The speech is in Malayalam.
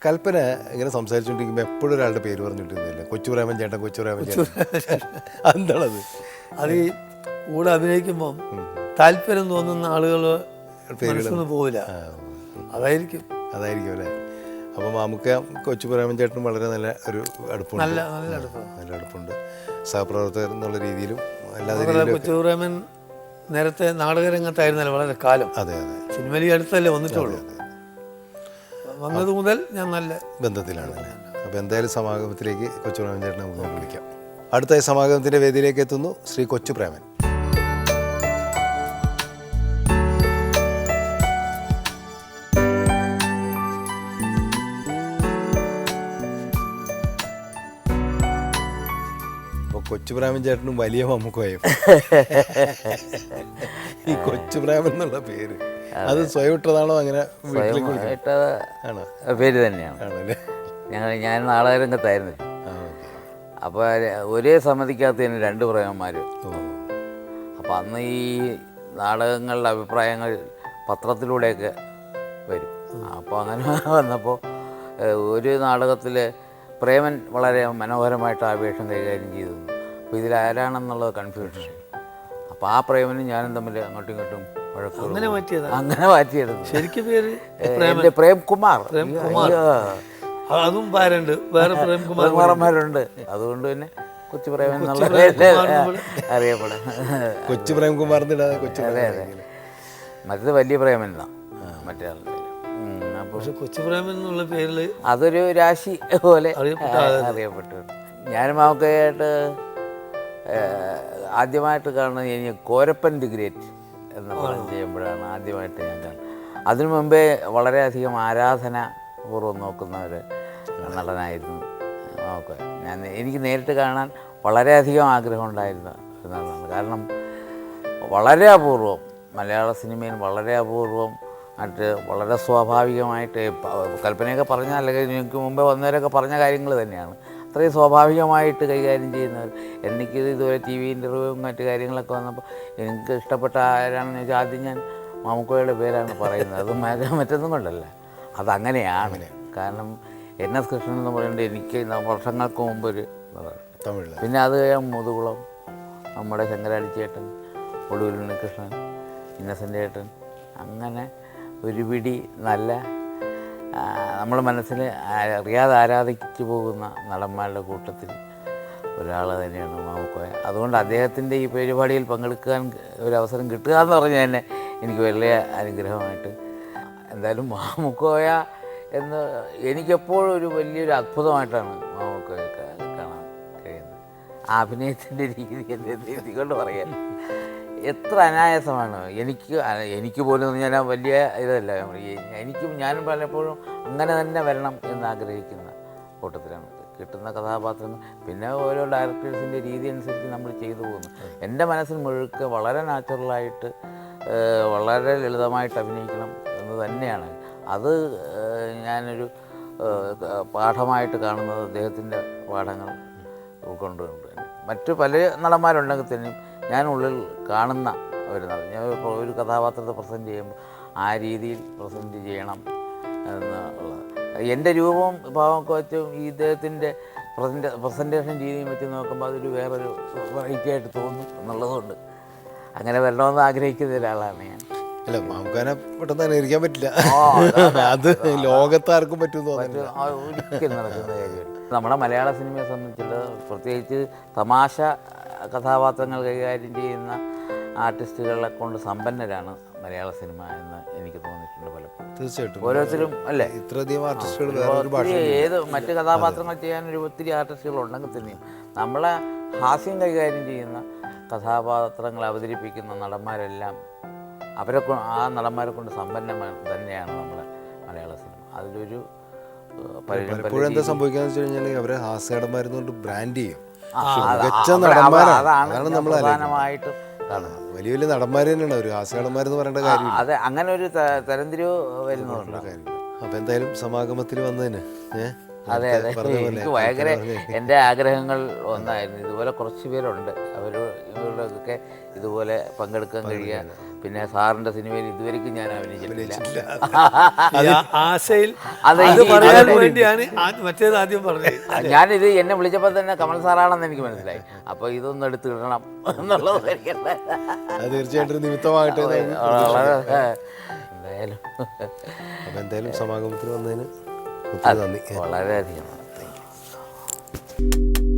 കൽപ്പന ഇങ്ങനെ സംസാരിച്ചുകൊണ്ടിരിക്കുമ്പോൾ എപ്പോഴും ഒരാളുടെ പേര് പറഞ്ഞിട്ടിരുന്നില്ല. കൊച്ചുപ്രേമൻ ചേട്ടൻ, കൊച്ചുപ്രേമൻ ചേട്ടൻ. എന്താണത്? അത് ഈ കൂടെ അഭിനയിക്കുമ്പം താല്പര്യം തോന്നുന്ന ആളുകൾ മനസ്സൊന്നും പോവില്ല. അതായിരിക്കും അല്ലേ? അപ്പം നമുക്ക് കൊച്ചുപ്രേമൻ ചേട്ടനും വളരെ നല്ല ഒരു അടുപ്പുണ്ട്. നല്ല അടുപ്പുണ്ട്. സഹപ്രവർത്തകർ എന്നുള്ള രീതിയിലും കൊച്ചുപ്രേമൻ നേരത്തെ നാടകരംഗത്തായിരുന്നല്ലോ വളരെ കാലം. അതെ. സിനിമയിൽ അടുത്തല്ലേ വന്നിട്ടുള്ളൂ. വന്നത് മുതൽ ഞാൻ നല്ല ബന്ധത്തിലാണ്. അപ്പോൾ എന്തായാലും സമാഗമത്തിലേക്ക് കൊച്ചുപ്രേമൻ ചേട്ടനെ നമുക്ക് വിളിക്കാം. അടുത്ത സമാഗമത്തിൻ്റെ വേദിയിലേക്ക് എത്തുന്നു ശ്രീ കൊച്ചുപ്രേമൻ. കൊച്ചുപ്രേമൻ ചേട്ടനും വലിയ മമ്മൂക്കോയും. ഈ കൊച്ചുപ്രേമൻ എന്നുള്ള പേര് അത് സ്വയം ഇട്ടതാണോ? അങ്ങനെ ആണോ? പേര് തന്നെയാണ്. ഞാൻ നാടകരംഗത്തായിരുന്നു. അപ്പോൾ ഒരേ സമ്മതിക്കാത്തതിന് 2 പ്രേമന്മാർ. അപ്പോൾ അന്ന് ഈ നാടകങ്ങളുടെ അഭിപ്രായങ്ങൾ പത്രത്തിലൂടെയൊക്കെ വരും. അപ്പോൾ അങ്ങനെ വന്നപ്പോൾ ഒരു നാടകത്തിൽ പ്രേമൻ വളരെ മനോഹരമായിട്ട് ആ വേഷം കൈകാര്യം ചെയ്തു. അപ്പോൾ ഇതിലാരാണെന്നുള്ളത് കൺഫ്യൂഷൻ. അപ്പോൾ ആ പ്രേമനും ഞാനും തമ്മിൽ അങ്ങോട്ടും ഇങ്ങോട്ടും അങ്ങനെ മാറ്റിയെടുത്തു. ശരിക്കും പേര് പ്രേംകുമാർ. അതും വേറെ പ്രേംകുമാർമാരുണ്ട്. അതുകൊണ്ട് തന്നെ കൊച്ചുപ്രേമൻ എന്നുള്ള അറിയപ്പെടാം. കൊച്ചുപ്രേംകുമാർ. അതെ. മറ്റത് വലിയ പ്രേമൻ എന്നാണ് മറ്റേ ആളുടെ. പക്ഷെ കൊച്ചുപ്രേമൻ എന്നുള്ള പേരിൽ അതൊരു രാശി പോലെ അറിയപ്പെട്ടു. ഞാനും മാമക്കയായിട്ട് ആദ്യമായിട്ട് കാണുന്നത് എനിക്ക് കോരപ്പൻ ദി ഗ്രേറ്റ് എന്ന പടം ചെയ്യുമ്പോഴാണ് ആദ്യമായിട്ട് ഞാൻ കാണുന്നത്. അതിനു മുമ്പേ വളരെയധികം ആരാധനാപൂർവ്വം നോക്കുന്ന ഒരു നടനായിരുന്നു മാമക്ക. എനിക്ക് നേരിട്ട് കാണാൻ വളരെയധികം ആഗ്രഹം ഉണ്ടായിരുന്ന ഒരു നടനാണ്. കാരണം വളരെ അപൂർവം മലയാള സിനിമയിൽ വളരെ അപൂർവം ആയിട്ട് വളരെ സ്വാഭാവികമായിട്ട് കൽപ്പനയൊക്കെ പറഞ്ഞ അല്ലെങ്കിൽ എനിക്ക് മുമ്പേ വന്നവരൊക്കെ പറഞ്ഞ കാര്യങ്ങൾ തന്നെയാണ്. അത്രയും സ്വാഭാവികമായിട്ട് കൈകാര്യം ചെയ്യുന്നവർ. എനിക്കിത് ഇതുവരെ ടി വി ഇൻ്റർവ്യൂവും മറ്റു കാര്യങ്ങളൊക്കെ വന്നപ്പോൾ എനിക്ക് ഇഷ്ടപ്പെട്ട ആരാണെന്ന് വെച്ചാൽ ആദ്യം ഞാൻ മാമുക്കോയുടെ പേരാണ് പറയുന്നത്. അത് മറ്റൊന്നും കൊണ്ടല്ല, അതങ്ങനെയാണ്. കാരണം NS കൃഷ്ണൻ എന്ന് പറയുന്നത് എനിക്ക് വർഷങ്ങൾക്ക് മുമ്പ് ഒരു തമിഴ്. പിന്നെ അത് മുതുകുളം നമ്മുടെ ശങ്കരാടിച്ചേട്ടൻ, ഒടുവിൽ ഉണ്ണികൃഷ്ണൻ, ഇന്നസെൻ്റ് ഏട്ടൻ, അങ്ങനെ ഒരു പിടി നല്ല നമ്മുടെ മനസ്സിൽ അറിയാതെ ആരാധിച്ചു പോകുന്ന നടന്മാരുടെ കൂട്ടത്തിൽ ഒരാൾ തന്നെയാണ് മാമുക്കോയ. അതുകൊണ്ട് അദ്ദേഹത്തിൻ്റെ ഈ പരിപാടിയിൽ പങ്കെടുക്കാൻ ഒരു അവസരം കിട്ടുക എന്ന് പറഞ്ഞാൽ തന്നെ എനിക്ക് വലിയ അനുഗ്രഹമായിട്ട്. എന്തായാലും മാമുക്കോയ എന്ന് എനിക്കെപ്പോഴും ഒരു വലിയൊരു അത്ഭുതമായിട്ടാണ് മാമുക്കോയെ കാണാൻ കഴിയുന്നത്. ആ അഭിനയത്തിൻ്റെ രീതി കൊണ്ട് പറയാൻ എത്ര അനായാസമാണ്. എനിക്ക് പോലും ഞാൻ വലിയ ഇതല്ല. ഞാനും പലപ്പോഴും അങ്ങനെ തന്നെ വരണം എന്നാഗ്രഹിക്കുന്ന കൂട്ടത്തിലാണ്. കിട്ടുന്ന കഥാപാത്രങ്ങൾ പിന്നെ ഓരോ ഡയറക്ടേഴ്സിൻ്റെ രീതി അനുസരിച്ച് നമ്മൾ ചെയ്തു പോകുന്നു. എൻ്റെ മനസ്സിൽ മുഴുക്കെ വളരെ നാച്ചുറലായിട്ട് വളരെ ലളിതമായിട്ട് അഭിനയിക്കണം എന്ന് തന്നെയാണ്. അത് ഞാനൊരു പാഠമായിട്ട് കാണുന്നത് അദ്ദേഹത്തിൻ്റെ പാഠങ്ങൾ ഉൾക്കൊണ്ടുകൊണ്ട് തന്നെ. മറ്റു പല നടന്മാരുണ്ടെങ്കിൽ തന്നെയും ഞാൻ ഉള്ളിൽ കാണുന്ന ഒരു നടൻ. ഞാൻ ഒരു കഥാപാത്രത്തെ പ്രസൻറ്റ് ചെയ്യുമ്പോൾ ആ രീതിയിൽ പ്രസൻറ്റ് ചെയ്യണം എന്നുള്ളത്. എൻ്റെ രൂപവും ഭാവമൊക്കെ വെച്ചും ഈ ഇദ്ദേഹത്തിൻ്റെ പ്രസൻറ്റേഷൻ രീതിയും വെച്ച് നോക്കുമ്പോൾ അതൊരു വേറൊരു വെറൈറ്റി ആയിട്ട് തോന്നും എന്നുള്ളതുകൊണ്ട് അങ്ങനെ വരണമെന്ന് ആഗ്രഹിക്കുന്ന ഒരാളാണ് ഞാൻ. അല്ല, മാമുക്കാനെ പെട്ടെന്ന് അനുകരിക്കാൻ പറ്റില്ല. അത് ലോകത്താർക്കും പറ്റുമെന്ന് ഒരിക്കലും നടക്കുന്ന കാര്യമാണ്. നമ്മുടെ മലയാള സിനിമയെ സംബന്ധിച്ചുള്ള പ്രത്യേകിച്ച് തമാശ കഥാപാത്രങ്ങൾ കൈകാര്യം ചെയ്യുന്ന ആർട്ടിസ്റ്റുകളെ കൊണ്ട് സമ്പന്നരാണ് മലയാള സിനിമ എന്ന് എനിക്ക് തോന്നിയിട്ടുണ്ട് പലപ്പോഴും. തീർച്ചയായിട്ടും ഓരോരുത്തരും അല്ലേ, ഇത്രയധികം ആർട്ടിസ്റ്റുകൾ ഏത് മറ്റ് കഥാപാത്രങ്ങൾ ചെയ്യാനൊരു ഒത്തിരി ആർട്ടിസ്റ്റുകൾ ഉണ്ടെങ്കിൽ തന്നെയും നമ്മളെ ഹാസ്യം കൈകാര്യം ചെയ്യുന്ന കഥാപാത്രങ്ങൾ അവതരിപ്പിക്കുന്ന നടന്മാരെല്ലാം ആ നടന്മാരെ കൊണ്ട് സമ്പന്നം തന്നെയാണ് നമ്മുടെ മലയാള സിനിമ. അതിലൊരു പലപ്പോഴും എന്താ സംഭവിക്കാന്ന് വെച്ച് കഴിഞ്ഞാൽ അവരെ ഹാസ്യനടന്മാരെന്നുകൊണ്ട് ബ്രാൻഡ് ചെയ്യും. അതാണ് നമ്മൾ പ്രധാനമായിട്ടും വലിയ വലിയ നടന്മാർ തന്നെയാണ് ഒരു ഹാസ്യനടന്മാരെന്ന് പറയേണ്ട കാര്യം. അതെ, അങ്ങനെ ഒരു തരംതിരിവ് വരുന്നുണ്ട്. അപ്പം എന്തായാലും സമാഗമത്തിൽ വന്നതിന് അതെ അതെ, എനിക്ക് ഭയങ്കര എൻ്റെ ആഗ്രഹങ്ങൾ ഒന്നായിരുന്നു. ഇതുപോലെ കുറച്ച് പേരുണ്ട്, ഇവരുടെയൊക്കെ ഇതുപോലെ പങ്കെടുക്കാൻ കഴിയുക. പിന്നെ സാറിൻ്റെ സിനിമയിൽ ഇതുവരെയ്ക്കും ഞാൻ അഭിനയിച്ചിട്ടില്ല. ആശയിൽ അതെ, അത് പറയാൻ വേണ്ടിയാണ് മറ്റേത് ആദ്യം പറഞ്ഞത്. ഞാനിത് എന്നെ വിളിച്ചപ്പോൾ തന്നെ കമൽ സാറാണെന്ന് എനിക്ക് മനസ്സിലായി. അപ്പോൾ ഇതൊന്നും എടുത്ത് ഇടണം എന്നുള്ളത് തീർച്ചയായിട്ടും നിമിത്തമാകട്ടെ. എന്തായാലും അപ്പം എന്തായാലും സമാഗമത്തിന് വന്നതിന് ഒത്തിരി നന്ദി. വളരെയധികം താങ്ക് യു.